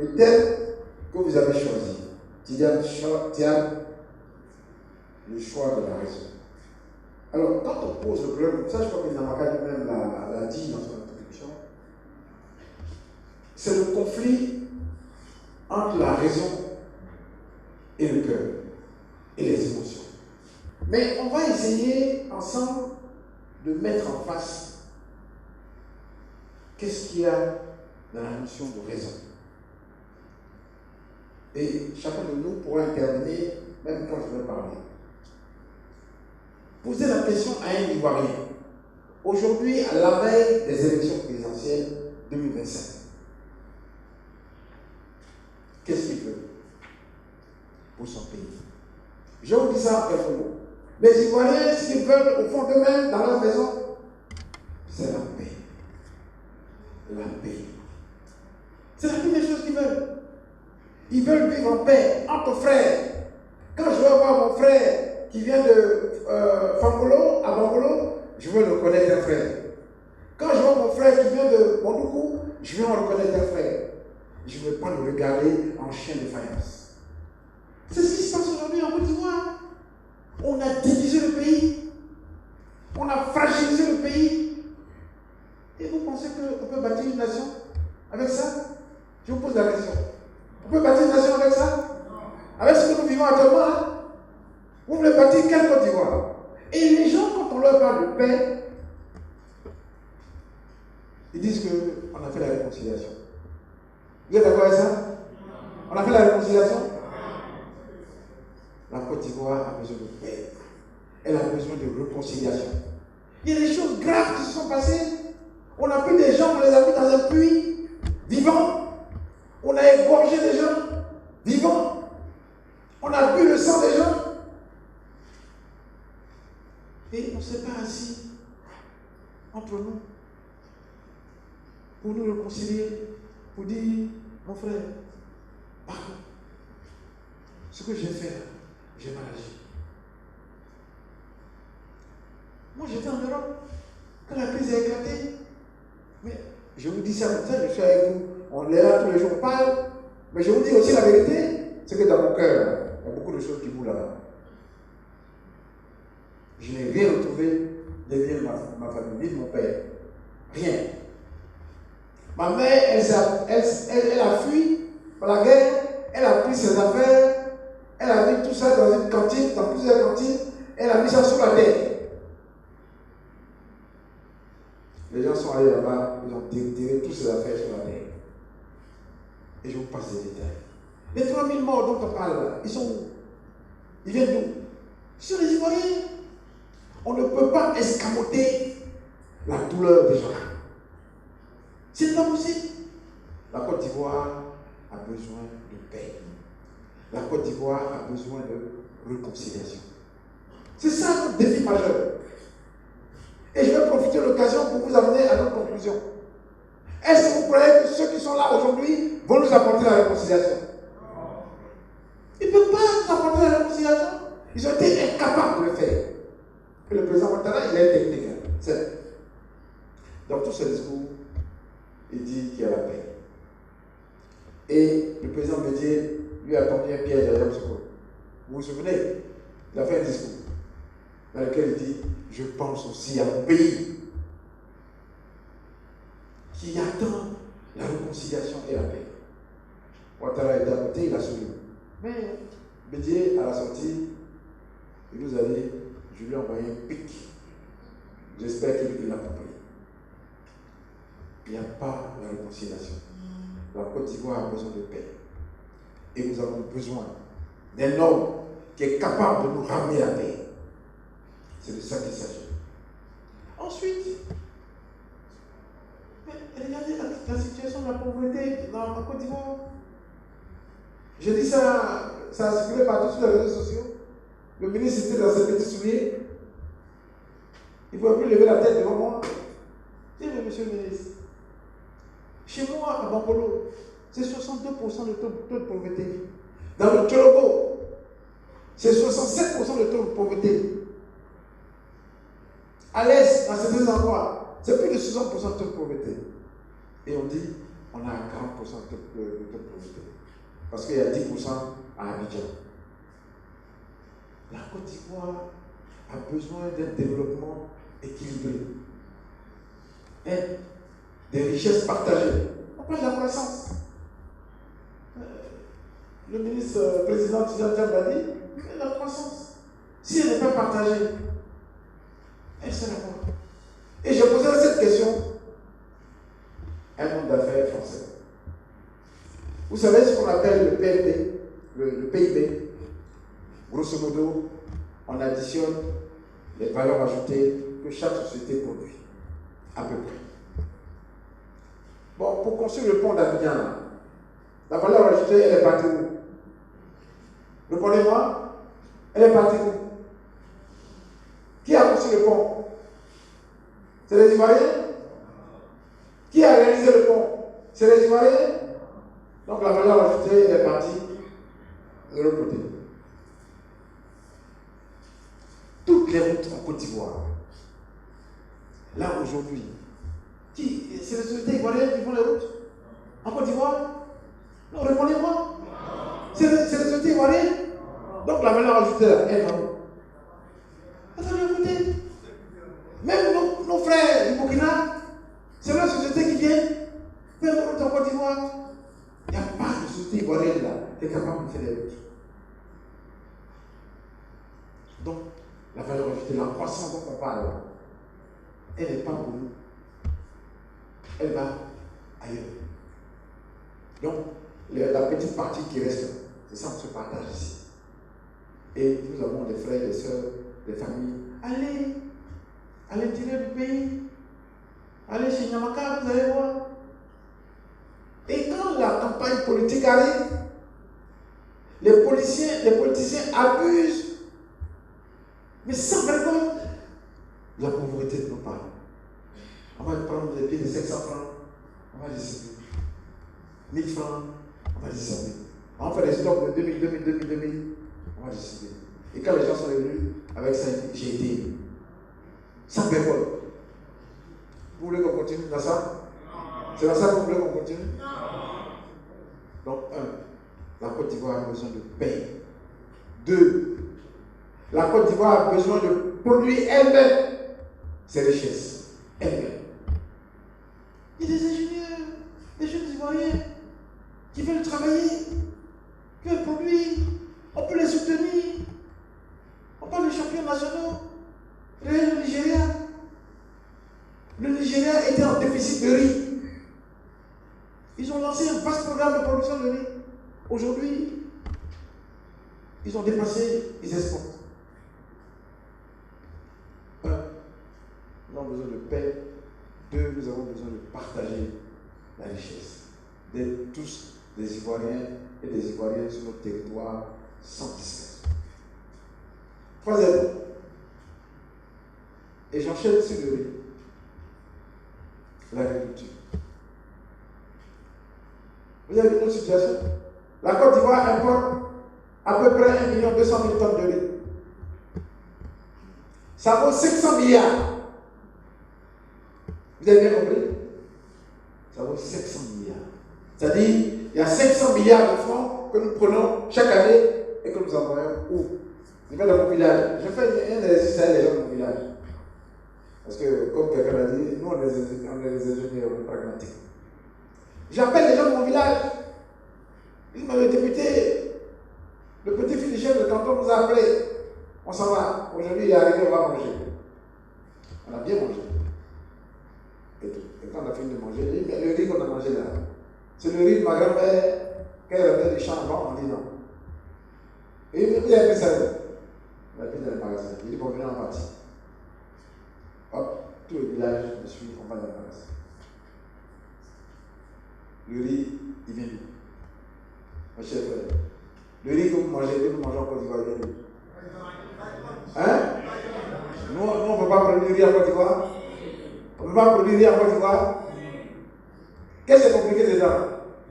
le thème que vous avez choisi. Tidiane, le choix de la raison. Alors, quand on pose le problème, ça je crois que Namaka lui-même l'a dit dans son introduction, c'est le conflit entre la raison et le cœur et les émotions. Mais on va essayer ensemble de mettre en face qu'est-ce qu'il y a dans la notion de raison. Et chacun de nous pourra intervenir, même quand je vais parler. Posez la question à un Ivoirien. Aujourd'hui, à la veille des élections présidentielles 2025, qu'est-ce qu'il veut pour son pays? Je vous dis ça en quelques mots. Les Ivoiriens, ce qu'ils veulent au fond d'eux-mêmes, dans leur maison, c'est la paix. La paix. C'est la première chose qu'ils veulent. Ils veulent vivre en paix entre frères. Quand je vais voir mon frère qui vient de Fangolo, à Bangolo, je veux le reconnaître un frère. Quand je vois mon frère qui vient de Mondoukou, je veux en reconnaître un frère. Je ne veux pas le regarder en chien de faïence. C'est ce qui se passe aujourd'hui en Côte d'Ivoire. On a divisé le pays. On a fragilisé le pays. Et vous pensez qu'on peut bâtir une nation avec ça? Je vous pose la question. On peut bâtir une nation avec ça? Avec ce que nous vivons actuellement là? Vous voulez bâtir quelle Côte d'Ivoire? Et les gens, quand on leur parle de paix, ils disent qu'on a fait la réconciliation. Vous êtes d'accord avec ça? On a fait la réconciliation? La Côte d'Ivoire a besoin de paix. Elle a besoin de réconciliation. Il y a des choses graves qui se sont passées. On a pris des gens, on les a mis dans un puits vivant. On a égorgé des gens vivants. On a bu le sang des gens. Et on ne s'est pas assis entre nous pour nous réconcilier, pour dire, mon frère, pardon, ce que j'ai fait, j'ai mal agi. Moi j'étais en Europe, quand la crise a éclaté, mais je vous dis ça comme ça, je suis avec vous, on est là tous les jours, on parle, mais je vous dis aussi la vérité, c'est que dans mon cœur, il y a beaucoup de choses qui bougent là-bas. Je n'ai rien retrouvé derrière ma famille, ni de mon père. Rien. Ma mère, elle a fui par la guerre, elle a pris ses affaires, elle a mis tout ça dans une cantine, dans plusieurs cantines, elle a mis ça sur la terre. Les gens sont allés là-bas, ils ont déterré toutes ces affaires sur la terre. Et je vous passe les détails. Les 3000 morts dont on parle là, ils sont où? Ils viennent d'où? Sur les Ivoiriens. On ne peut pas escamoter la douleur des gens. C'est pas possible. La Côte d'Ivoire a besoin de paix. La Côte d'Ivoire a besoin de réconciliation. C'est ça notre défi majeur. Et je vais profiter de l'occasion pour vous amener à notre conclusion. Est-ce que vous croyez que ceux qui sont là aujourd'hui vont nous apporter la réconciliation? Ils ne peuvent pas nous apporter la réconciliation. Ils ont été incapables de le faire. Et le président Ouattara, il est technique. C'est dans tous ses discours, il dit qu'il y a la paix. Et le président Bédié lui a tendu un piège à Yam Soko. Vous vous souvenez? Il a fait un discours dans lequel il dit: je pense aussi à mon pays qui attend la réconciliation et la paix. Ouattara était à côté, il a souri. Mais Bédié, à la sortie, il nous a dit: je lui ai envoyé un pic. J'espère qu'il l'a compris. Il n'y a pas la réconciliation. La Côte d'Ivoire a besoin de paix. Et nous avons besoin d'un homme qui est capable de nous ramener la paix. C'est de ça qu'il s'agit. Ensuite, regardez la situation de la pauvreté dans la Côte d'Ivoire. Je dis ça, ça a circulé partout sur les réseaux sociaux. Le ministre était dans ses petits souliers. Il ne pouvait plus lever la tête devant moi. Je dis: mais monsieur le ministre, chez moi, à Bangolo, c'est 62% de taux de pauvreté. Dans le Tchologo, c'est 67% de taux de pauvreté. À l'est, dans certains endroits, c'est plus de 60% de taux de pauvreté. Et on dit: on a 40% de taux de pauvreté. Parce qu'il y a 10% à Abidjan. La Côte d'Ivoire a besoin d'un développement équilibré. Et des richesses partagées. On parle de la croissance. Le ministre président Tidiane Diagne a dit, la croissance, si elle n'est pas partagée, elle sera quoi? Et je posais cette question à un homme d'affaires français. Vous savez ce qu'on appelle le PNB, le PIB. Grosso modo, on additionne les valeurs ajoutées que chaque société produit, à peu près. Bon, pour construire le pont d'Abidjan, la valeur ajoutée, elle est partie où? Répondez-moi, elle est partie où? Qui a construit le pont? C'est les Ivoiriens? Qui a réalisé le pont? C'est les Ivoiriens? Donc la valeur ajoutée, elle est partie de l'autre côté. Toutes les routes en Côte d'Ivoire, là aujourd'hui, c'est les sociétés ivoiriennes qui font les routes en Côte d'Ivoire? Non, répondez-moi. C'est les sociétés ivoiriennes. Donc la valeur ajoutée, elle va où? Elle va de l'autre côté. Même nos frères du Burkina, c'est leur société qui vient faire des routes en Côte d'Ivoire. Il n'y a pas de société ivoirienne là qui est capable de faire des routes. Donc, la valeur ajoutée, la croissance dont on parle, elle n'est pas pour nous. Elle va ailleurs. Donc, la petite partie qui reste, c'est ça qu'on se partage ici. Et nous avons des frères, des sœurs, des familles. Allez à l'intérieur du pays, allez chez Nyamaka, vous allez voir. Et quand la campagne politique arrive, les politiciens abusent. Mais sans vergogne, la pauvreté de nos parents. On va prendre des pieds de 500 francs, on va distribuer. 1000 francs, on va distribuer. On fait des stocks de 2000, on va distribuer. Et quand les gens sont venus avec ça, j'ai été élu. Sans vergogne. Vous voulez qu'on continue dans ça? C'est dans ça que vous voulez qu'on continue? Donc, 1, la Côte d'Ivoire a besoin de paix. 2, la Côte d'Ivoire a besoin de produire elle-même ses richesses. Elle-même. Il y a des ingénieurs, des jeunes Ivoiriens qui veulent travailler, qui veulent produire. On peut les soutenir. On parle des champions nationaux. Regardez le Nigeria. Le Nigeria était en déficit de riz. Ils ont lancé un vaste programme de production de riz. Aujourd'hui, ils ont dépassé, ils exportent. 1, nous avons besoin de paix. 2, nous avons besoin de partager la richesse. D'être tous des Ivoiriens et des Ivoiriennes sur notre territoire sans discrétion. 3e, et j'enchaîne sur le riz, l'agriculture. Vous avez vu notre situation? La Côte d'Ivoire importe à peu près 1 200 000 tonnes de riz. Ça vaut 500 milliards. Vous avez bien compris? Ça vaut 500 milliards. C'est-à-dire, il y a 500 milliards de francs que nous prenons chaque année et que nous envoyons où? Je vais dans mon village. Je fais un exercice avec les gens de mon village. Parce que, comme quelqu'un l'a dit, nous on est des ingénieurs pragmatiques. J'appelle les gens de mon village. Ils m'avaient député. Le petit fils du chef de canton nous a appelé. On s'en va. Aujourd'hui, il est arrivé, on va manger. On a bien mangé. Et quand on a fini de manger, il dit, mais le riz qu'on a mangé là, c'est le riz de ma grand-mère qu'elle avait du champ avant. On dit non. Et il a pris ça. Il a pris dans le magasin. Il dit, bon, venez en partie. Hop, tout le village me suit, on va dans le magasin. Le riz, il vient d'où? Mon cher frère. Le riz que vous mangez en Côte d'Ivoire, il vient d'où? Hein? Nous, on ne peut pas produire du riz en Côte d'Ivoire? On ne peut pas produire du riz en Côte d'Ivoire? Qu'est-ce qui est compliqué dedans?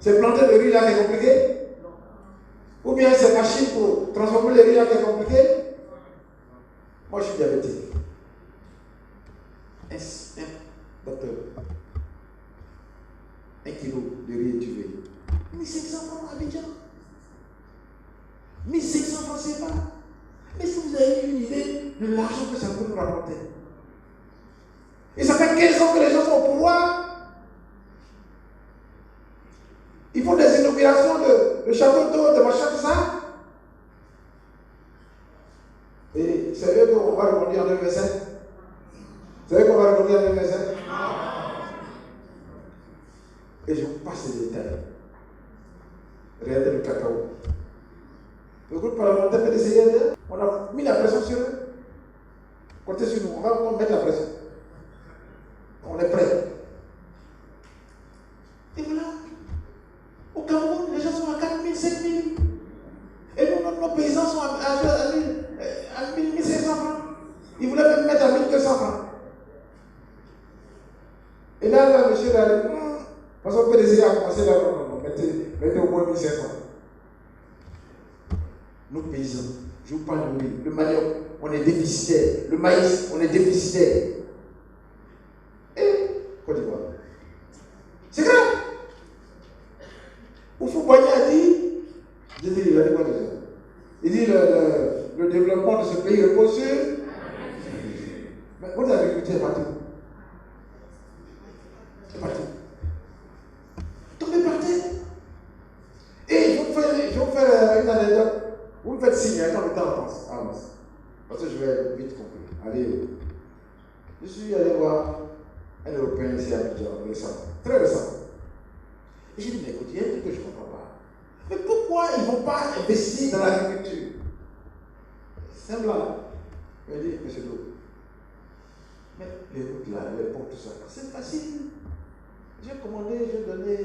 C'est planter le riz là qui est compliqué? Ou bien c'est machine pour transformer le riz là qui est compliqué? Moi je suis diabétique. Docteur, 1 kilo de de l'argent que ça peut nous rapporter. Et ça fait 15 ans que les gens sont au pouvoir. Ils font des inaugurations de châteaux d'eau, de machin, tout ça. Et c'est eux qu'on va rebondir en 2027. C'est eux qu'on va rebondir en 2027. Et je vous passe les détails. Regardez le cacao. Le groupe parlementaire PDCIL, on a mis la pression sur eux. Comptez sur nous, on va mettre la pression. On est prêts. Et voilà. Au Cameroun, les gens sont à 4 000, 5 000. Et nous, nos paysans sont à 1 500 francs. Ils voulaient même mettre à 1 200 francs. Et là, monsieur l'a dit, parce qu'on peut décider à commencer là, non, mettez au moins 1 500. Nos paysans, je vous parle de l'huile, le manioc, on est déficitaire. Le maïs, on est déficitaire. Et Côte d'Ivoire. C'est grave. Oufou-Boigny a dit, il a dit quoi déjà? Il dit le développement de ce pays repose sur. Mais votre agriculture est partout. C'est partout. Tombez par terre. Et je vais vous faire une anecdote. Vous me faites signe, quand le temps avance. Parce que je vais vite conclure. Allez. Je suis allé voir un Européen ici à Abidjan, récemment. Très récemment. Et j'ai dit, mais écoute, il y a un truc que je ne comprends pas. Mais pourquoi ils ne vont pas investir dans l'agriculture? C'est un blanc. Il m'a dit, monsieur Lo, mais les routes là, les ponts, tout ça, c'est facile. J'ai commandé, j'ai donné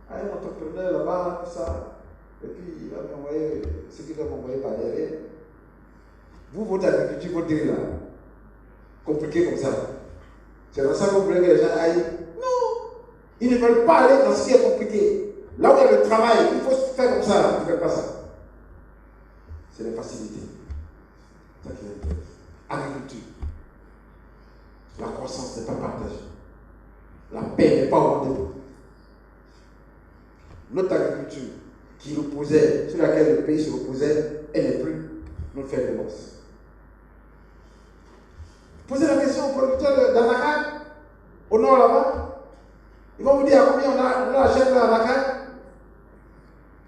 à un entrepreneur là-bas, tout ça. Et puis il va m'envoyer ce qu'il doit m'envoyer par derrière. Vous, votre agriculture, votre délai là, compliqué comme ça. C'est dans ça que vous voulez que les gens aillent? Non! Ils ne veulent pas aller dans ce qui est compliqué. Là où il y a le travail, il faut se faire comme ça. Tu ne fais pas ça. C'est les facilités. C'est ça qui est agriculture. La croissance n'est pas partagée. La paix n'est pas au rendez-vous. Notre agriculture, qui reposait, sur laquelle le pays se reposait, elle n'est plus notre fer de lance. Posez la question aux producteurs d'anacarde, au nord là-bas. Ils vont vous dire à combien on achète l'anacarde.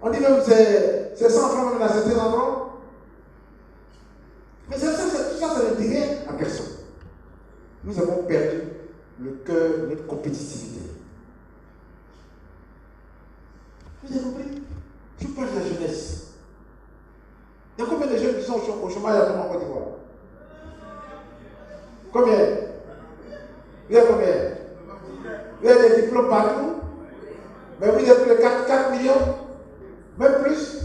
On dit même que c'est 100 francs même dans certains endroits. Mais tout ça, ça ne dit rien à personne. Nous avons perdu le cœur de notre compétitivité. Vous avez compris? Je parle de la jeunesse. Il y a combien de jeunes qui sont au chômage actuellement en Côte d'Ivoire? Combien? Vous avez combien? Vous avez des diplômes partout? Mais vous êtes plus de 4 millions? Même plus?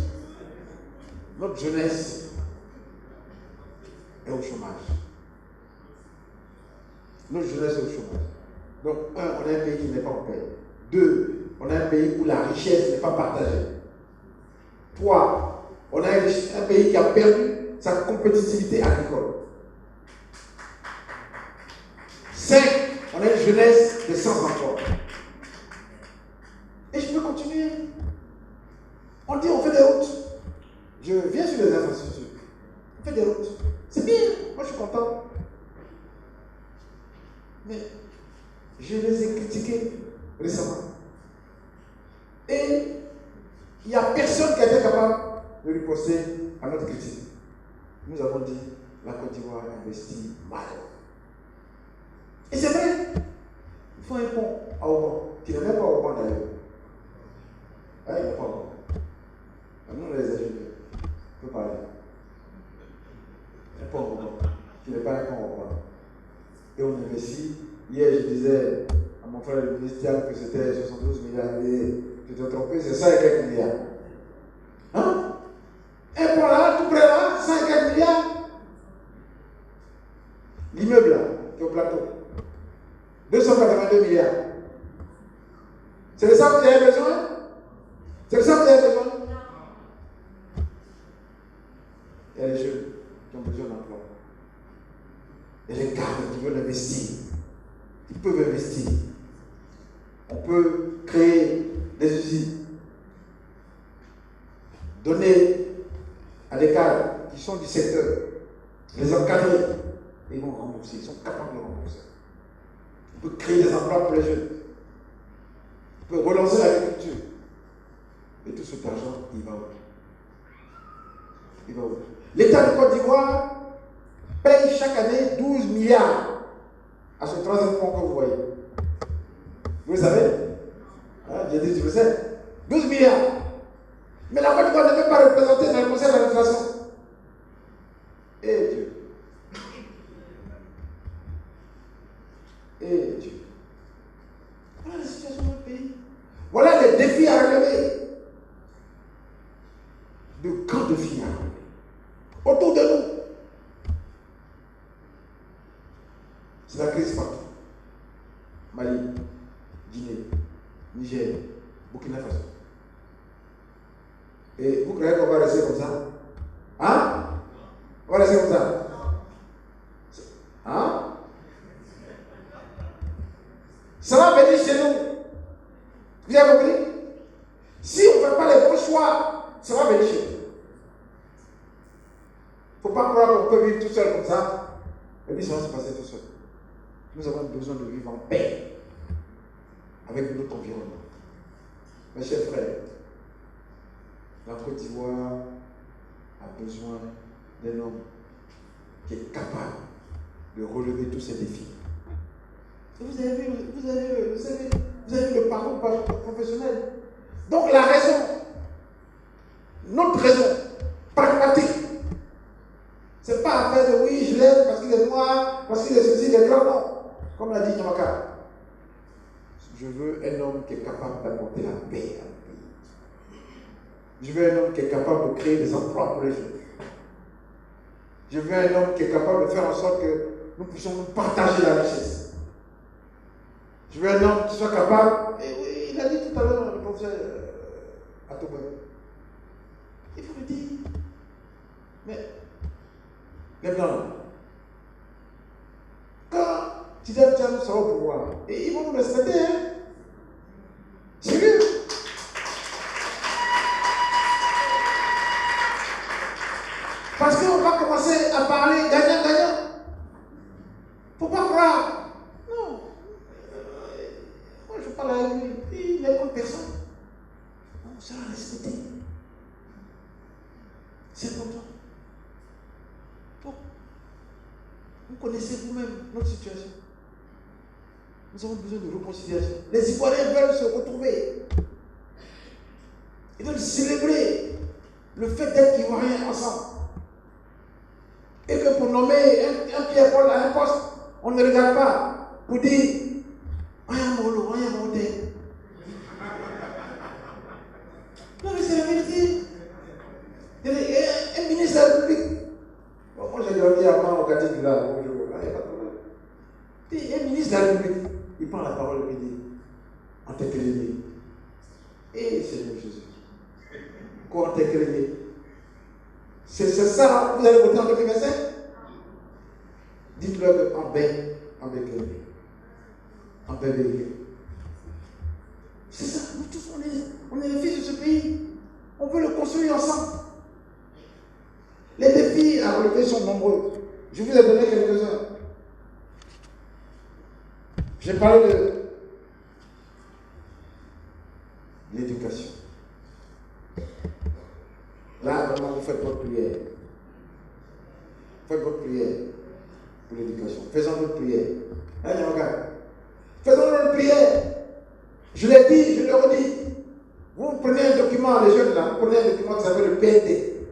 Notre jeunesse est au chômage. Notre jeunesse est au chômage. Donc, on a un pays qui n'est pas en paix. 2, on a un pays où la richesse n'est pas partagée. 3, on a un pays qui a perdu sa compétitivité agricole. 5, on a une jeunesse de sans emploi. Et je peux continuer. On dit on fait des routes. Je viens sur les infrastructures. On fait des routes. C'est bien, moi je suis content. Mais je les ai critiqués récemment. Et il n'y a personne qui a été capable de riposter à notre critique. Nous avons dit la Côte d'Ivoire investit mal. Et c'est vrai. Il faut un pont à Oban, qui n'est même pas Oban d'ailleurs. Il n'est pas Oban. Nous, les ingénieurs, on peut parler. Un pont Oban, qui n'est pas un pont Oban. Et on investit. Hier, je disais à mon frère le ministre que c'était 72 milliards. Et tu t'es trompé, c'est 100 et quelques milliards. Hein? Un pont là, tout près là, 100 et quelques milliards. L'immeuble là, qui est au plateau. 282 milliards. C'est de ça que vous avez besoin? C'est de ça que vous avez besoin? Il y a les jeunes qui ont besoin d'emploi. Il y a les cadres qui veulent investir. Ils peuvent investir. On peut créer des usines. Donner à des cadres qui sont du secteur Les encadrer, ils vont rembourser, ils sont capables de rembourser. On peut créer des emplois pour les jeunes. On peut relancer l'agriculture. Et tout cet argent, il va où? Il va où? L'État de Côte d'Ivoire paye chaque année 12 milliards à ce troisième point que vous voyez. Vous le savez? J'ai dit, je le sais. 12 milliards. Mais la Côte d'Ivoire ne peut pas représenter dans le conseil d'administration. Eh Dieu. Eh Dieu. Voilà la situation de notre pays. Voilà les défis à relever. De grands défis à relever. Autour de nous. C'est la crise partout. Mali, Guinée, Niger, Burkina Faso. Et vous croyez qu'on va rester comme ça? Hein? On va rester comme ça? Hein? Ça va venir chez nous. Vous avez compris? Si on ne fait pas les bons choix, ça va venir chez nous. Il ne faut pas croire qu'on peut vivre tout seul comme ça. Et puis ça va se passer tout seul. Nous avons besoin de vivre en paix avec notre environnement. Mes chers frères, la Côte d'Ivoire a besoin d'un homme qui est capable de relever tous ces défis. Et vous avez vu le parcours professionnel. Donc la raison, notre raison pragmatique, c'est pas affaire de oui, je l'aime parce qu'il est noir, parce qu'il est ceci, il est blanc, non. Comme l'a dit Nyamaka, je veux un homme qui est capable d'apporter la paix à notre pays. Je veux un homme qui est capable de créer des emplois pour les jeunes. Je veux un homme qui est capable de faire en sorte que nous puissions nous partager la richesse. Je veux un homme qui soit capable, et oui, il a dit tout à l'heure le professeur Atobé, il faut le dire, mais les blancs, quand Tidal Tcham sera au pouvoir, et ils vont nous respecter, hein? Sérieux? Parce qu'on va commencer à parler gagnant-gagnant. Faut pas croire. Non. Moi, je parle avec lui. Il n'est pas personne. On sera respecté. C'est important. Bon. Vous connaissez vous-même notre situation. Nous avons besoin de réconciliation. Les Ivoiriens veulent se retrouver. Ils veulent célébrer le fait d'être Ivoiriens ensemble. Et que pour nommer un Pierre-Paul à un poste, on ne regarde pas pour dire rien molo, rien monté. Non, mais c'est la vérité. Un ministre de la République. Bon, moi, j'ai grandi avant au quartier du Là. Bonjour. Il n'y a pas de problème. Puis, un ministre de la République, il prend la parole et il dit en t'éclairé. Et Seigneur Jésus. Quoi en t'éclairé? C'est ça, vous allez voter en 2025? Dites-leur en paix, en béquille. En paix, béquille. C'est ça, nous tous, on est les fils de ce pays. On veut le construire ensemble. Les défis à relever sont nombreux. Je vous ai donné quelques-uns. J'ai parlé de l'éducation. Là, vraiment, vous faites votre prière. Faites votre prière pour l'éducation. Faisons notre prière. Hein, regarde. Faisons notre prière. Je l'ai dit, je le redis. Vous prenez un document, les jeunes là, vous prenez un document qui s'appelle le PND,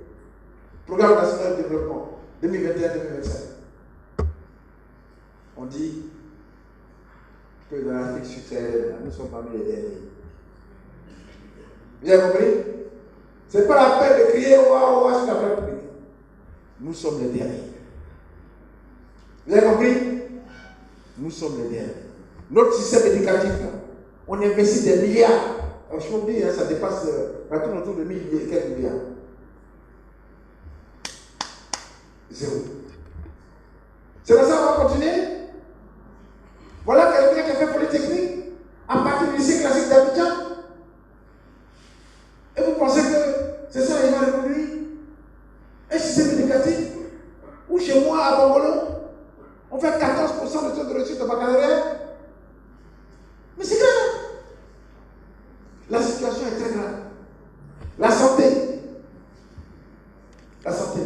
Programme National de Développement, 2021-2025. On dit que dans l'Afrique subsaharienne, nous sommes parmi les derniers. Vous avez compris? Ce n'est pas la peine de crier waouh, waouh sur la place publique. Nous sommes les derniers. Vous avez compris? Nous sommes les derniers. Notre système éducatif, là, on investit des milliards. Alors, je vous dis, hein, ça dépasse, ça tourne autour de 1000 et quelques milliards. Zéro. C'est comme ça qu'on va continuer? Voilà quelqu'un qui a fait Polytechnique à partir du lycée classique d'Abidjan. Et vous pensez que c'est ça, il va reproduire un système éducatif où chez moi, La situation est très grave. La santé. La santé.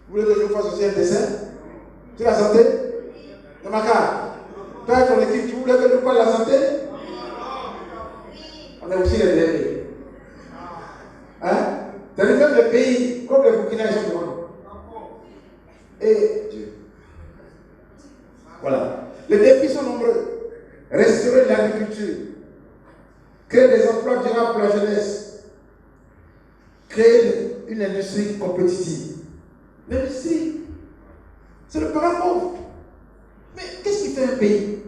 Vous voulez que je vous fasse aussi un dessin sur la santé? Namaka, toi et ton équipe, tu voulais que je vous parle de la santé? On est aussi les derniers. Hein? C'est-à-dire même les pays comme le Burkina, ils sont devant nous. Et Dieu. Voilà. Les défis sont nombreux. Restaurer l'agriculture. Créer des emplois durables pour la jeunesse. Créer une industrie compétitive. L'industrie, c'est le parent pauvre. Mais qu'est-ce qui fait un pays?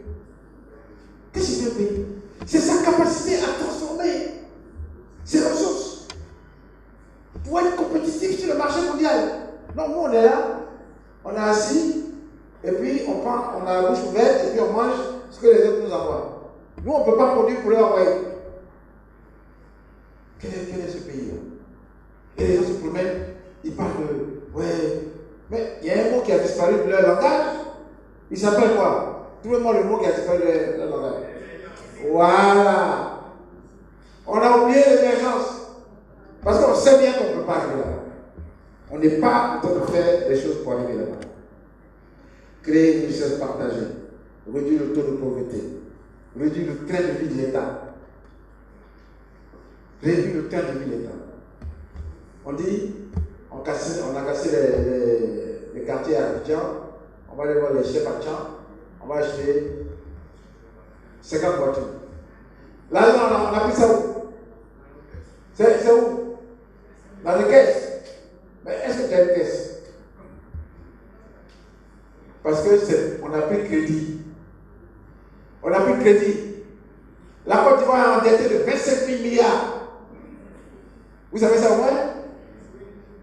Qu'est-ce qui fait un pays? C'est sa capacité à transformer ses ressources pour être compétitif sur le marché mondial. Donc nous on est là, on est assis, et puis on a la bouche ouverte, et puis on mange ce que les autres nous envoient. Nous on ne peut pas produire pour leur envoyer. Quel est ce pays-là? Et les gens se promènent, ils parlent de... Ouais, mais il y a un mot qui a disparu de leur langage. Il s'appelle quoi? Trouvez-moi le mot qui a disparu de leur langage. Voilà. On a oublié l'émergence. Parce qu'on sait bien qu'on ne peut pas arriver là. On n'est pas en train de faire des choses pour arriver là-bas. Créer une richesse partagée. Réduire le taux de pauvreté. Réduire le train de vie de l'État. Réduire le train de vie de l'État. On dit, on a cassé les quartiers à Abidjan, on va aller voir les chefs à Tchang, on va acheter 50 voitures. Là, on a pris ça où? C'est où? Dans les caisses. Mais est-ce que tu as une caisse? Parce qu'on a pris crédit. On a pris crédit. La Côte d'Ivoire est endettée de 27 000 milliards. Vous savez ça au moins?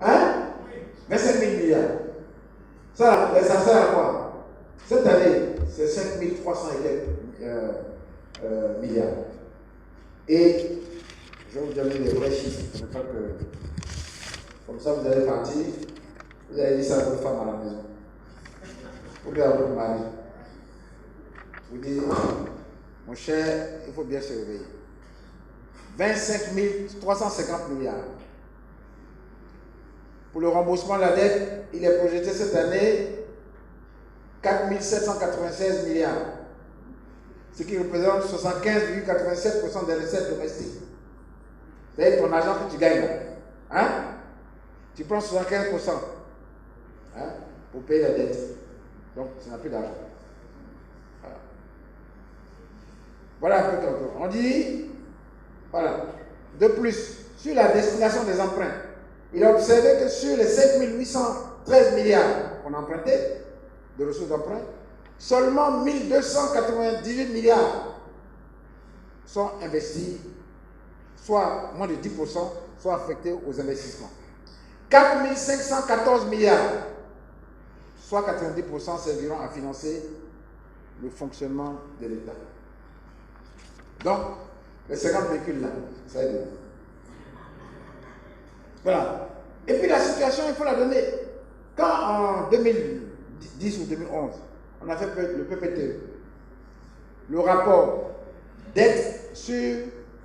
Hein? 25 000 milliards. Ça sert à quoi? Cette année, c'est 5 300 et quelques milliards. Et je vais vous donner les vrais chiffres. Comme ça, vous allez partir. Vous allez dire ça à votre femme à la maison. Ou bien à votre mari. Vous dites, mon cher, il faut bien se réveiller. 25 350 milliards. Pour le remboursement de la dette, il est projeté cette année 4 796 milliards. Ce qui représente 75,87% des recettes domestiques. C'est ton argent que tu gagnes là. Hein? Tu prends 75% hein, pour payer la dette. Donc, tu n'as plus d'argent. Voilà un peu comme on dit. Voilà. De plus, sur la destination des emprunts, il a observé que sur les 7 813 milliards qu'on a empruntés, de ressources d'emprunt, seulement 1 298 milliards sont investis, soit moins de 10%, soit affectés aux investissements. 4 514 milliards, soit 90% serviront à financer le fonctionnement de l'État. Donc, les 50 véhicules là, ça aide. Voilà. Et puis la situation, il faut la donner. Quand en 2010 ou 2011, on a fait le PPTE, le rapport dette sur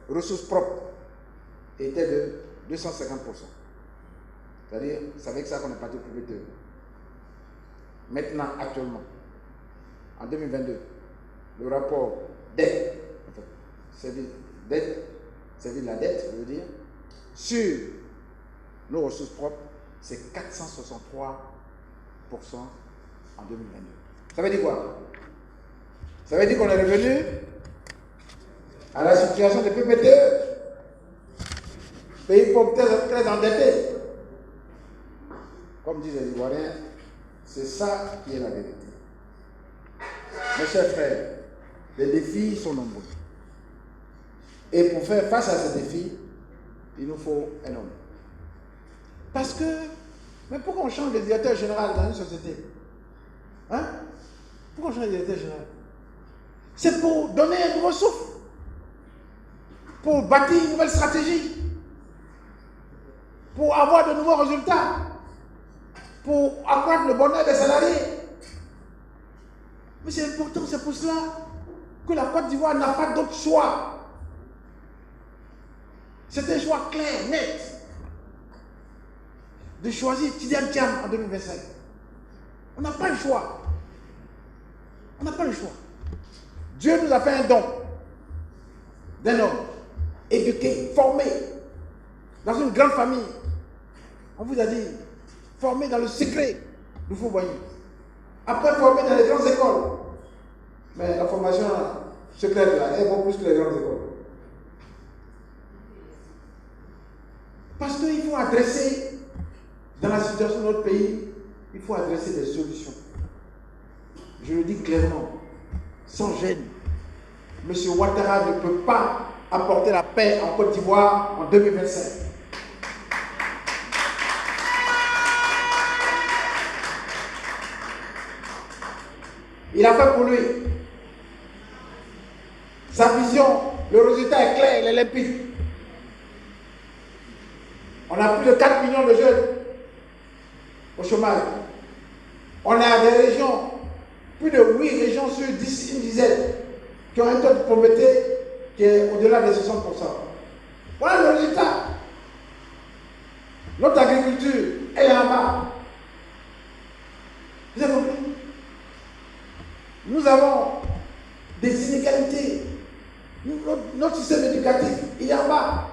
ressources propres était de 250%. C'est-à-dire, c'est avec ça qu'on est parti au PPTE. Maintenant, actuellement, en 2022, le rapport dette, c'est-à-dire la dette, je veux dire, sur nos ressources propres, c'est 463% en 2022. Ça veut dire quoi? Ça veut dire qu'on est revenu à la situation de PPTE, pays pauvre très endetté. Comme disent les Ivoiriens, c'est ça qui est la vérité. Mes chers frères, les défis sont nombreux. Et pour faire face à ces défis, il nous faut un homme. Parce que, mais pourquoi on change de directeur général dans une société? Hein? Pourquoi on change de directeur général? C'est pour donner un nouveau souffle, pour bâtir une nouvelle stratégie, pour avoir de nouveaux résultats, pour accroître le bonheur des salariés. Mais c'est important, c'est pour cela que la Côte d'Ivoire n'a pas d'autre choix C'est un choix clair, net, de choisir Tidiane Thiam en 2025. On n'a pas le choix. On n'a pas le choix. Dieu nous a fait un don d'un homme éduqué, formé, dans une grande famille. On vous a dit, formé dans le secret du Fouboigny. Après, formé dans les grandes écoles. Mais la formation secrète, là, elle vaut plus que les grandes écoles. Parce qu'il faut adresser, dans la situation de notre pays, il faut adresser des solutions. Je le dis clairement, sans gêne. M. Ouattara ne peut pas apporter la paix en Côte d'Ivoire en 2025. Il a fait pour lui. Sa vision, le résultat est clair, il est limpide. On a plus de 4 millions de jeunes au chômage. On a des régions, plus de 8 régions sur 10, une dizaine, qui ont un taux de pauvreté qui est au-delà de 60%. Voilà le résultat. Notre agriculture, elle est en bas. Vous avez compris? Nous avons des inégalités. Notre système éducatif, il est en bas.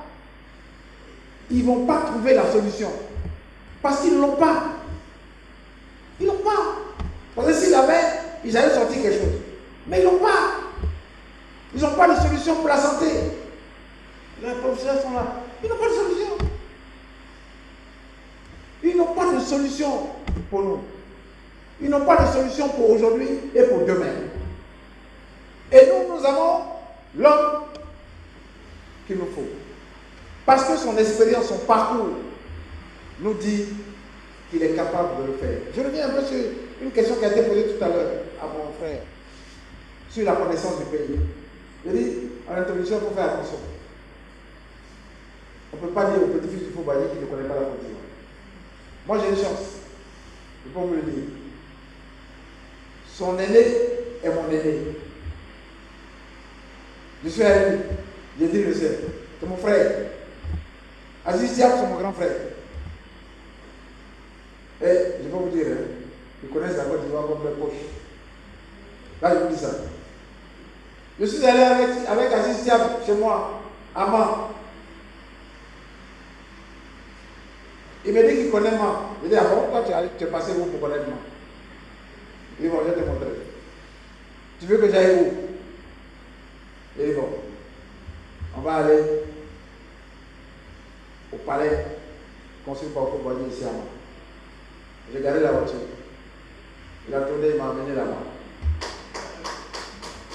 Ils ne vont pas trouver la solution. Parce qu'ils ne l'ont pas. Ils ne l'ont pas. Parce que s'ils l'avaient, ils allaient sortir quelque chose. Mais ils ne l'ont pas. Ils n'ont pas de solution pour la santé. Les professeurs sont là. Ils n'ont pas de solution. Ils n'ont pas de solution pour nous. Ils n'ont pas de solution pour aujourd'hui et pour demain. Et nous avons l'homme qu'il nous faut. Parce que son expérience, son parcours nous dit qu'il est capable de le faire. Je reviens un peu sur une question qui a été posée tout à l'heure à mon frère, sur la connaissance du pays. Je dis, en introduction, il faut faire attention. On ne peut pas dire au petit-fils du Fouboigny qu'il ne connaît pas la Côte d'Ivoire. Moi, j'ai une chance. Je peux vous le dire. Son aîné est mon aîné. Je suis à lui. J'ai dit le sais. C'est mon frère. Aziz Diab, c'est mon grand frère. Et je peux vous dire, hein, ils connaissent la Côte d'Ivoire comme leur poche. Là, je vous dis ça. Je suis allé avec Aziz Diab chez moi, à Mans. Il me dit qu'il connaît Mans. Je dis, ah bon, toi tu es passé où pour connaître Mans? Il dit, bon, je vais te montrer. Tu veux que j'aille où? Il dit, bon, on va aller au palais construit par Fouboigny ici à Mans. J'ai garé la voiture. Il a tourné, il m'a amené là-bas.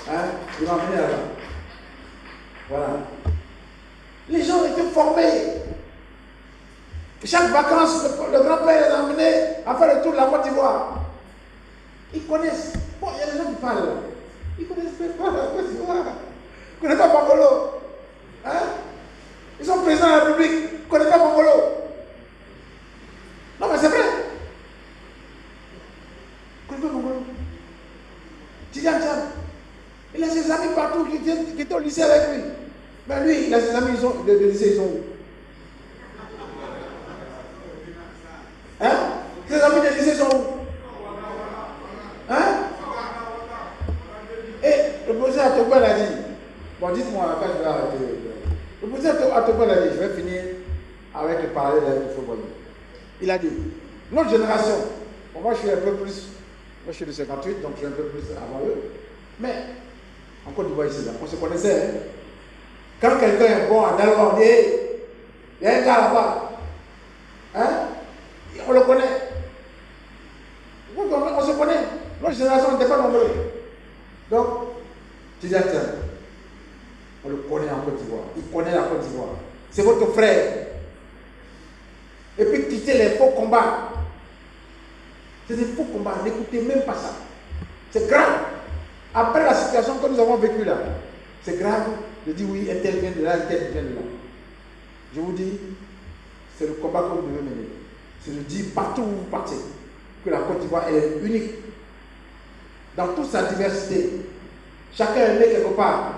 Hein? Il m'a amené là-bas. Voilà. Les gens étaient formés. Chaque vacances, le grand-père les a amenés à faire le tour de la Côte d'Ivoire. Ils connaissent. Bon, il y a des gens qui parlent là. Ils connaissent pas la Côte d'Ivoire. Ils ne connaissent pas Bangolo. Hein? Ils sont présidents de la République. Ils ne connaissent pas Bangolo. Non, mais c'est vrai. Ils ne connaissent pas Bangolo. Tidiane Thiam. Il a ses amis partout qui étaient au lycée avec lui. Mais lui, il a ses amis de lycée, ils sont où? Hein? Ses amis de lycée sont où? Hein? Et le professeur Atogba l'a dit. Bon, dites-moi, après je vais arrêter. Le professeur Atogba l'a dit, je vais finir avec le parallèle avec le Fouboigny. Il a dit, notre génération, bon, moi je suis un peu plus, moi je suis de 58, donc je suis un peu plus avant eux. Mais, en Côte d'Ivoire ici, là, on se connaissait. Hein? Quand quelqu'un est bon en allemand, on dit, il y a un gars là-bas. Hein? On le connaît. On se connaît. Notre génération n'était pas nombreux. Donc, Tidiane Thiam, on le connaît en Côte d'Ivoire. Il connaît la Côte d'Ivoire. C'est votre frère. Et puis quitter les faux combats. C'est des faux combats. N'écoutez même pas ça. C'est grave. Après la situation que nous avons vécue là, c'est grave de dire oui, un tel vient de là, un tel vient de là. Je vous dis, c'est le combat que vous devez mener. C'est de dire partout où vous partez que la Côte d'Ivoire est unique. Dans toute sa diversité. Chacun est né quelque part.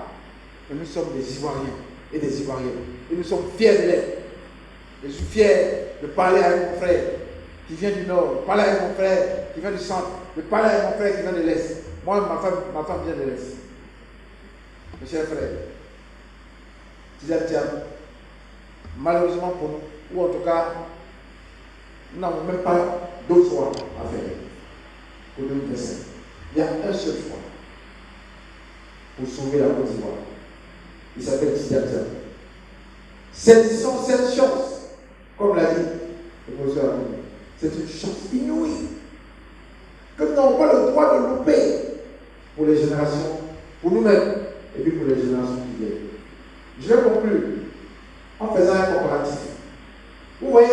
Et nous sommes des Ivoiriens. et des Ivoiriens. Et nous sommes fiers de l'être. Je suis fier de parler avec mon frère qui vient du nord, de parler avec mon frère qui vient du centre, de parler avec mon frère qui vient de l'est. Moi, ma femme vient de l'est. Mes chers frères, Tizatiam, malheureusement pour nous, ou en tout cas, nous n'avons même pas d'autre choix à faire pour 2025. Il y a un seul choix pour sauver la Côte d'Ivoire. Il s'appelle Tizatiam. Saisissons cette chance, comme l'a dit le professeur Abou. C'est une chance inouïe que nous n'avons pas le droit de louper pour les générations, pour nous-mêmes et puis pour les générations qui viennent. Je vais conclure en faisant un comparatif. Vous voyez,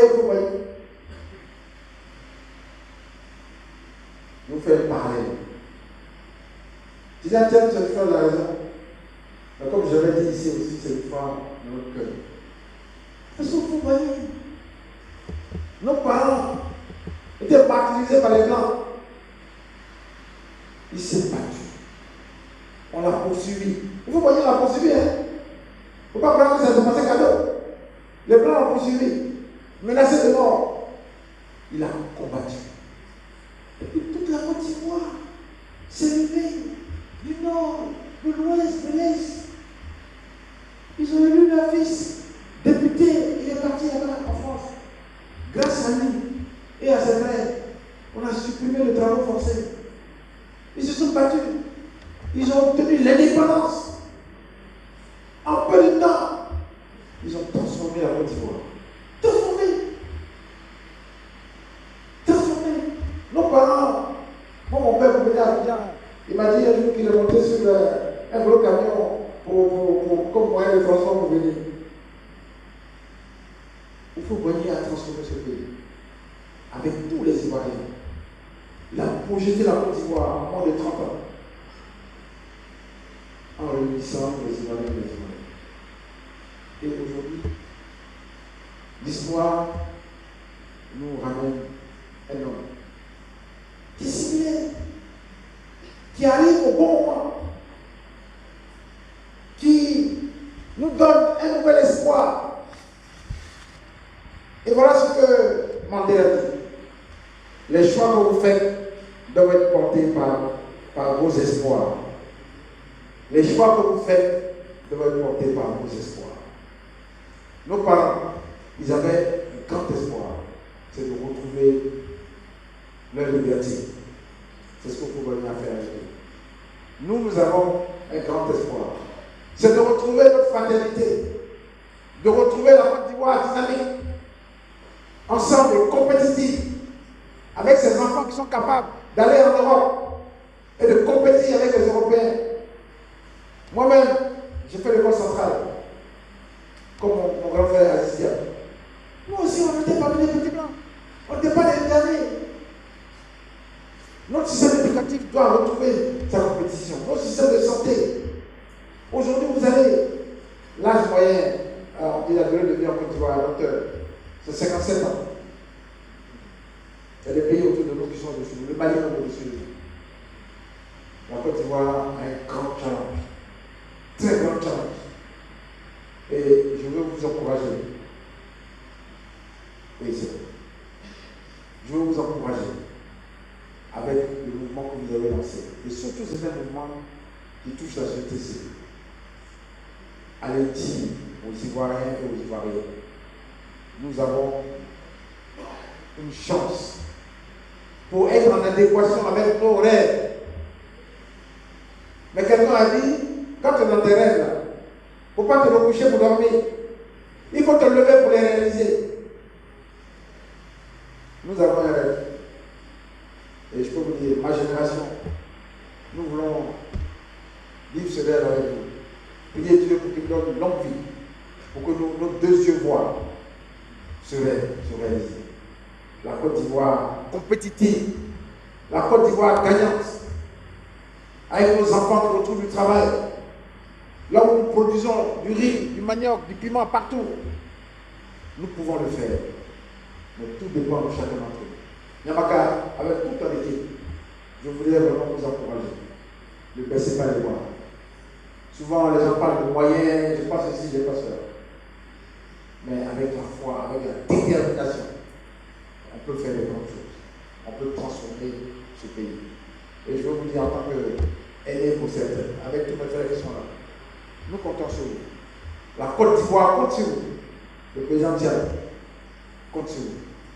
nous faisons parler. Tizatiam, c'est le choix de la raison. Mais comme je l'ai dit ici aussi, c'est une fois dans notre cœur. Parce que vous voyez, nos parents étaient martyrisés par les Blancs. Il s'est battu. On l'a poursuivi. Vous voyez, on l'a poursuivi, hein? Il ne faut pas croire que ça s'est passé cadeau. Les Blancs l'ont poursuivi, menacé de mort. Il a combattu. Et puis toute la Côte d'Ivoire s'est levée du nord, de l'ouest, de l'est. Ils ont élu leur fils député. Il est parti là-bas en France. Grâce à lui et à ses frères, on a supprimé le travail forcé. Ils se sont battus. Ils ont obtenu l'indépendance. En peu de temps, ils ont transformé la Côte d'Ivoire. Transformé. Nos parents, moi mon père venait à Abidjan, il m'a dit un jour qu'il est monté sur un gros camion comme moyen de transport pour venir. Il faut venir à transformer ce pays avec tous les Ivoiriens. Il a projeté la Côte d'Ivoire en moins de 30 ans en réunissant les Ivoiriens et les Ivoiriens. Et aujourd'hui, l'histoire nous ramène un homme qui est similaire, qui arrive au bon moment, qui nous donne un nouvel espoir. Et voilà ce que Mandela dit. Les choix que vous faites doivent être portés par vos espoirs. Les choix que vous faites doivent être portés par vos espoirs. Nos parents, ils avaient un grand espoir, c'est de retrouver leur liberté. C'est ce qu'il faut venir faire avec eux. Nous avons un grand espoir. C'est de retrouver notre fraternité, de retrouver la Côte d'Ivoire dynamique, ensemble, compétitive, avec ces enfants qui sont capables d'aller en Europe et de compétir avec les Européens. Moi-même, j'ai fait l'école centrale, comme mon grand frère Azizia. Nous aussi, on n'était pas des petits blancs. On n'était pas des derniers. Notre système éducatif doit retrouver sa compétition. Notre système de santé. Aujourd'hui, vous allez, l'âge moyen, on dit la durée de vie en Côte d'Ivoire, c'est 57 ans. Il y a des pays autour de nous qui sont au-dessus de nous. Le Mali est au-dessus de nous. La Côte d'Ivoire a un grand challenge. Très grand challenge. Et je veux vous encourager. Oui, c'est vrai. Je veux vous encourager avec le mouvement que vous avez lancé. Et surtout, c'est un mouvement qui touche la société civile. Allez dire aux Ivoiriens et aux Ivoiriennes, nous avons une chance pour être en adéquation avec nos rêves. Mais quelqu'un a dit, quand tu es dans tes rêves, il ne faut pas te recoucher pour dormir. Il faut te lever pour les réaliser. Nous avons un rêve. Et je peux vous dire, ma génération, nous voulons vivre ce rêve avec vous. Priez Dieu pour qu'il nous donne une longue vie, pour que nos deux yeux voient ce rêve se réaliser. La Côte d'Ivoire compétitive, la Côte d'Ivoire gagnante, avec nos enfants qui retrouvent du travail, là où nous produisons du riz, du manioc, du piment partout. Nous pouvons le faire, mais tout dépend de chacun d'entre nous. Yamaka, avec toute ton équipe, je voudrais vraiment vous encourager. Ne baissez pas les bras. Souvent, les gens parlent de moyens, je pas ceci, je pas cela. Mais avec la foi, avec la détermination, on peut faire de grandes choses. On peut transformer ce pays. Et je veux vous dire en tant qu'aîné pour certains, avec tous mes frères qui sont là, nous comptons sur vous. La Côte d'Ivoire compte sur vous. Le président Diallo compte sur vous.